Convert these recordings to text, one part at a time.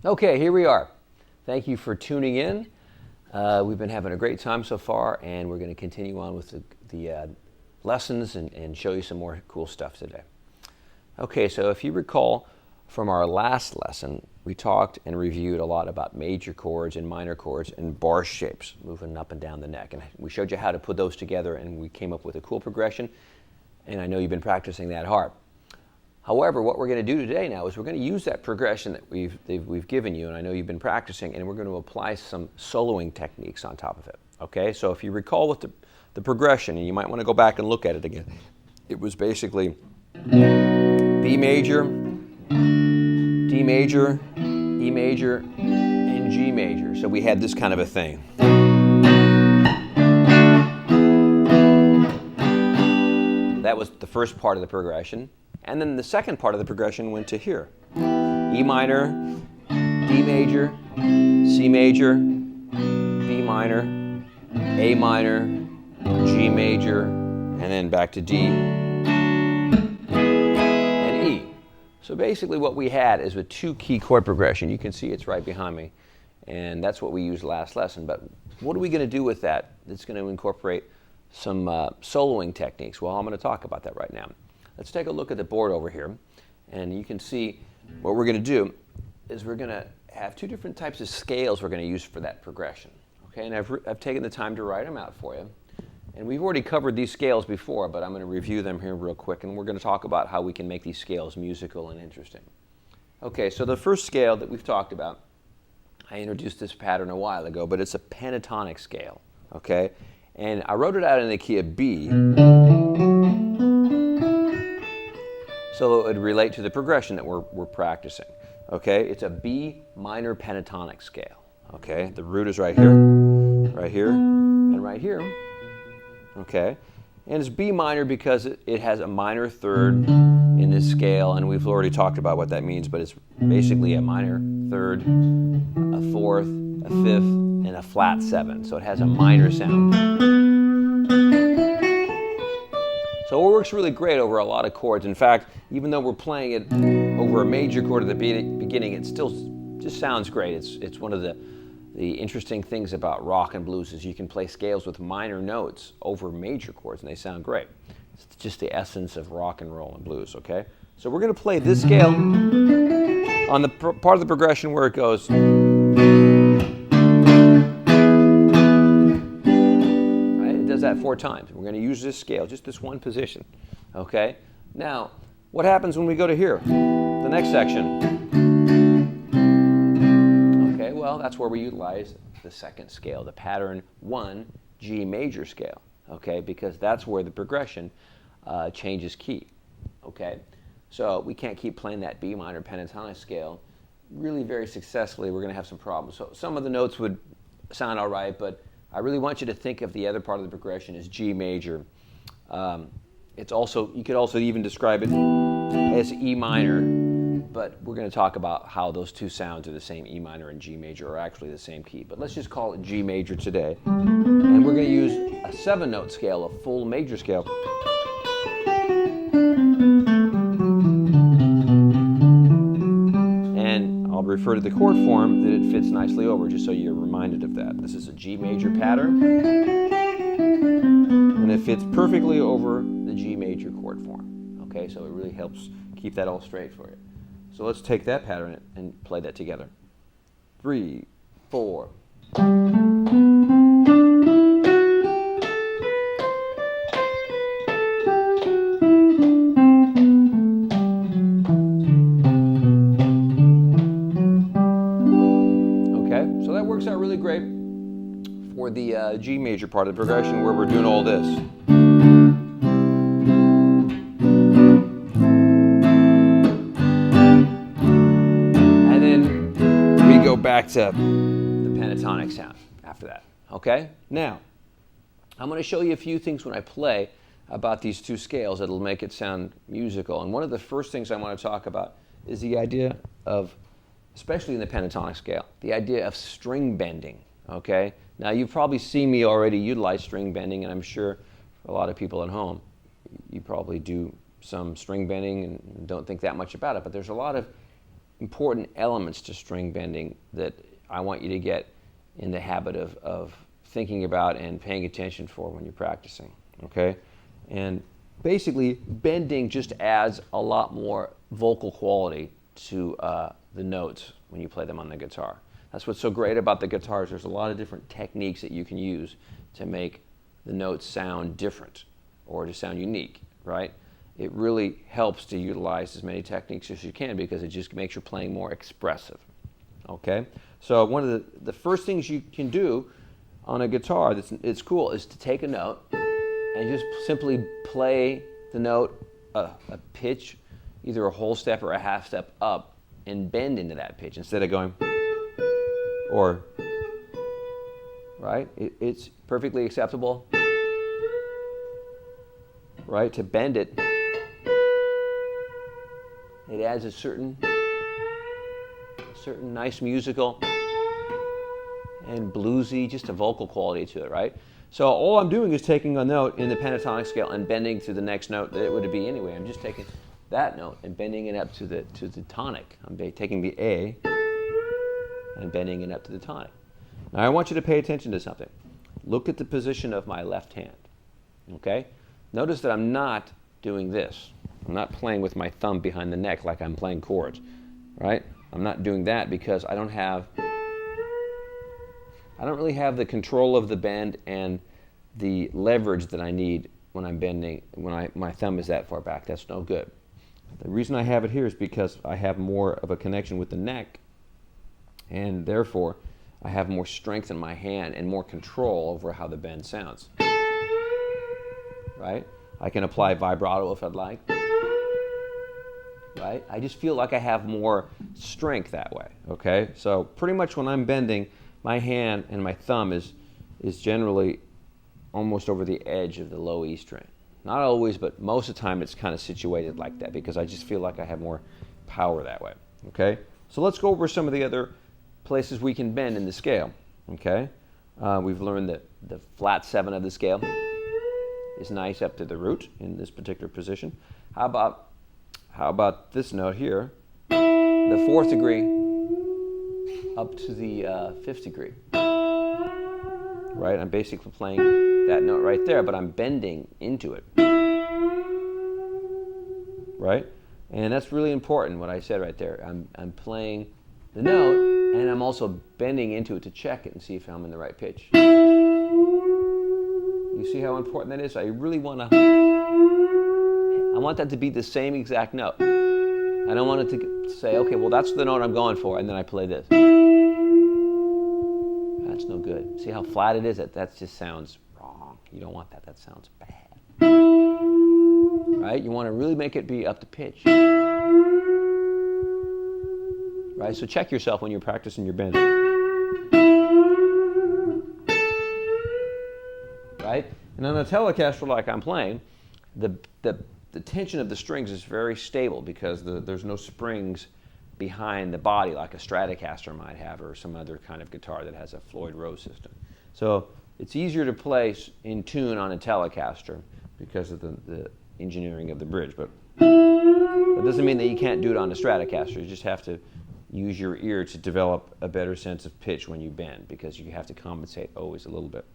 Okay, here we are. Thank you for tuning in. We've been having a great time so far, and we're going to continue on with the lessons and show you some more cool stuff today. Okay, so if you recall from our last lesson, we talked and reviewed a lot about major chords and minor chords and bar shapes moving up and down the neck. And we showed you how to put those together, and we came up with a cool progression, and I know you've been practicing that hard. However, what we're going to do today now is we're going to use that progression that we've given you, and I know you've been practicing, and we're going to apply some soloing techniques on top of it. Okay, so if you recall with the progression, and you might want to go back and look at it again, it was basically B major, D major, E major, and G major. So we had this kind of a thing. That was the first part of the progression. And then the second part of the progression went to here. E minor, D major, C major, B minor, A minor, G major, and then back to D and E. So basically what we had is a 2-key chord progression. You can see it's right behind me. And that's what we used last lesson. But what are we going to do with that that's going to incorporate some soloing techniques? Well, I'm going to talk about that right now. Let's take a look at the board over here, and you can see what we're going to do is we're going to have 2 different types of scales we're going to use for that progression. Okay, and I've taken the time to write them out for you. And we've already covered these scales before, but I'm going to review them here real quick, and we're going to talk about how we can make these scales musical and interesting. Okay, so the first scale that we've talked about, I introduced this pattern a while ago, but it's a pentatonic scale. Okay, and I wrote it out in the key of B, so it would relate to the progression that we're practicing. Okay, it's a B minor pentatonic scale. Okay, the root is right here, and right here. Okay, and it's B minor because it has a minor third in this scale, and we've already talked about what that means, but it's basically a minor third, a fourth, a fifth, and a flat 7. So it has a minor sound. So it works really great over a lot of chords. In fact, even though we're playing it over a major chord at the beginning, it still just sounds great. It's one of the interesting things about rock and blues is you can play scales with minor notes over major chords, and they sound great. It's just the essence of rock and roll and blues, okay? So we're going to play this scale on the part of the progression where it goes. That 4 times. We're going to use this scale, just this one position. Okay? Now, what happens when we go to here? The next section. Okay, well, that's where we utilize the second scale, the pattern 1 G major scale. Okay, because that's where the progression changes key. Okay? So we can't keep playing that B minor pentatonic scale really very successfully. We're going to have some problems. So some of the notes would sound all right, but I really want you to think of the other part of the progression as G major. It's also, you could also even describe it as E minor, but we're going to talk about how those 2 sounds are the same. E minor and G major are actually the same key, but let's just call it G major today. And we're going to use a 7-note scale, a full major scale. I'll refer to the chord form that it fits nicely over, just so you're reminded of that. This is a G major pattern, and it fits perfectly over the G major chord form. Okay, so it really helps keep that all straight for you. So let's take that pattern and play that together. 3, 4. Works out really great for the G major part of the progression where we're doing all this. And then we go back to the pentatonic sound after that. Okay? Now, I'm going to show you a few things when I play about these 2 scales that'll make it sound musical. And one of the first things I want to talk about is the idea of, especially in the pentatonic scale, the idea of string bending, okay? Now, you've probably seen me already utilize string bending, and I'm sure for a lot of people at home, you probably do some string bending and don't think that much about it, but there's a lot of important elements to string bending that I want you to get in the habit of thinking about and paying attention for when you're practicing, okay? And basically, bending just adds a lot more vocal quality to the notes when you play them on the guitar. That's what's so great about the guitars. There's a lot of different techniques that you can use to make the notes sound different or to sound unique, right? It really helps to utilize as many techniques as you can because it just makes your playing more expressive, okay? So one of the first things you can do on a guitar that's cool is to take a note and just simply play the note a pitch, either a whole step or a half step up, and bend into that pitch instead of going or, right? It's perfectly acceptable, right, to bend it. It adds a certain nice musical and bluesy, just a vocal quality to it, right? So all I'm doing is taking a note in the pentatonic scale and bending to the next note that it would be anyway. I'm just taking that note and bending it up to the tonic. I'm taking the A and bending it up to the tonic. Now I want you to pay attention to something. Look at the position of my left hand, okay? Notice that I'm not doing this. I'm not playing with my thumb behind the neck like I'm playing chords, right? I'm not doing that because I don't really have the control of the bend and the leverage that I need when I'm bending, when my thumb is that far back. That's no good. The reason I have it here is because I have more of a connection with the neck, and therefore I have more strength in my hand and more control over how the bend sounds, right? I can apply vibrato if I'd like, right? I just feel like I have more strength that way, okay? So pretty much when I'm bending, my hand and my thumb is generally almost over the edge of the low E string. Not always, but most of the time it's kind of situated like that because I just feel like I have more power that way, okay? So let's go over some of the other places we can bend in the scale, okay? We've learned that the flat 7 of the scale is nice up to the root in this particular position. How about this note here, the 4th degree up to the 5th degree, right? I'm basically playing that note right there, but I'm bending into it, right? And that's really important, what I said right there. I'm playing the note, and I'm also bending into it to check it and see if I'm in the right pitch. You see how important that is? I really want that to be the same exact note. I don't want it to say, okay, well, that's the note I'm going for, and then I play this. That's no good. See how flat it is? That just sounds wrong. You don't want that. That sounds bad. Right? You want to really make it be up to pitch. Right? So check yourself when you're practicing your bend. Right? And on a Telecaster like I'm playing, the tension of the strings is very stable because there's no springs behind the body like a Stratocaster might have or some other kind of guitar that has a Floyd Rose system. So it's easier to play in tune on a Telecaster because of the engineering of the bridge. But that doesn't mean that you can't do it on a Stratocaster. You just have to use your ear to develop a better sense of pitch when you bend because you have to compensate always a little bit.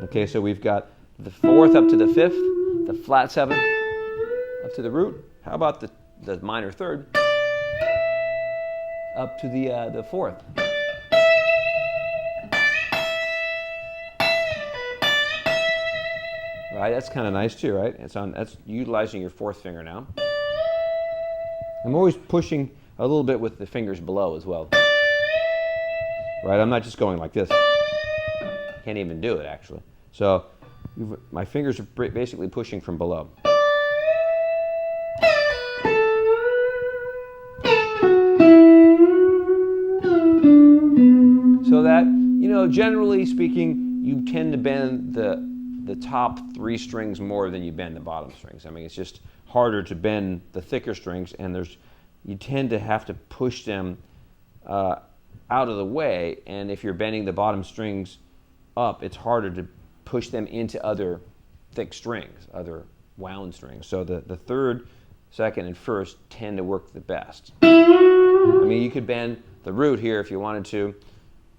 Okay, so we've got the 4th up to the 5th, the flat 7 up to the root. How about the minor 3rd up to the 4th? Right, that's kind of nice too, right? That's utilizing your 4th finger now. I'm always pushing a little bit with the fingers below as well. Right, I'm not just going like this. Can't even do it actually. So my fingers are basically pushing from below. So that, generally speaking, you tend to bend the top 3 strings more than you bend the bottom strings. I mean, it's just harder to bend the thicker strings, and you tend to have to push them out of the way, and if you're bending the bottom strings up, it's harder to push them into other thick strings, other wound strings. So the third, second, and first tend to work the best. I mean, you could bend the root here if you wanted to,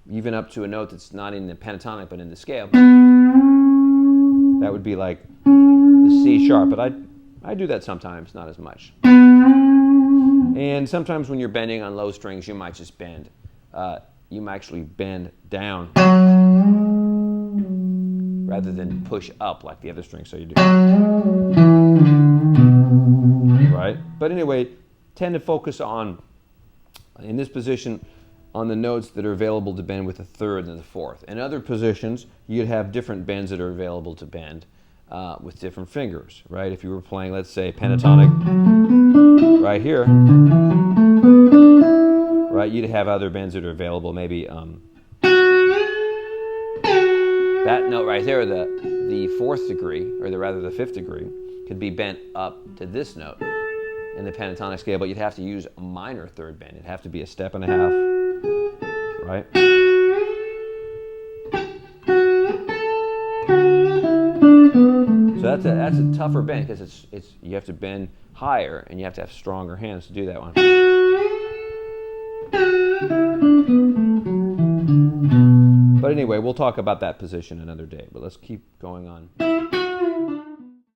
even up to a note that's not in the pentatonic but in the scale. That would be like the C sharp, but I do that sometimes, not as much. And sometimes when you're bending on low strings, you might just bend. You might actually bend down rather than push up like the other strings. So you do, right? But anyway, tend to focus on, in this position, on the notes that are available to bend with the third and the fourth. In other positions, you'd have different bends that are available to bend with different fingers, right? If you were playing, let's say, pentatonic right here, right, you'd have other bends that are available. Maybe that note right there, the fourth degree, or rather the fifth degree, could be bent up to this note in the pentatonic scale, but you'd have to use a minor third bend. It'd have to be a step and a half, right? So that's a tougher bend because you have to bend higher and you have to have stronger hands to do that one. But anyway, we'll talk about that position another day. But let's keep going on.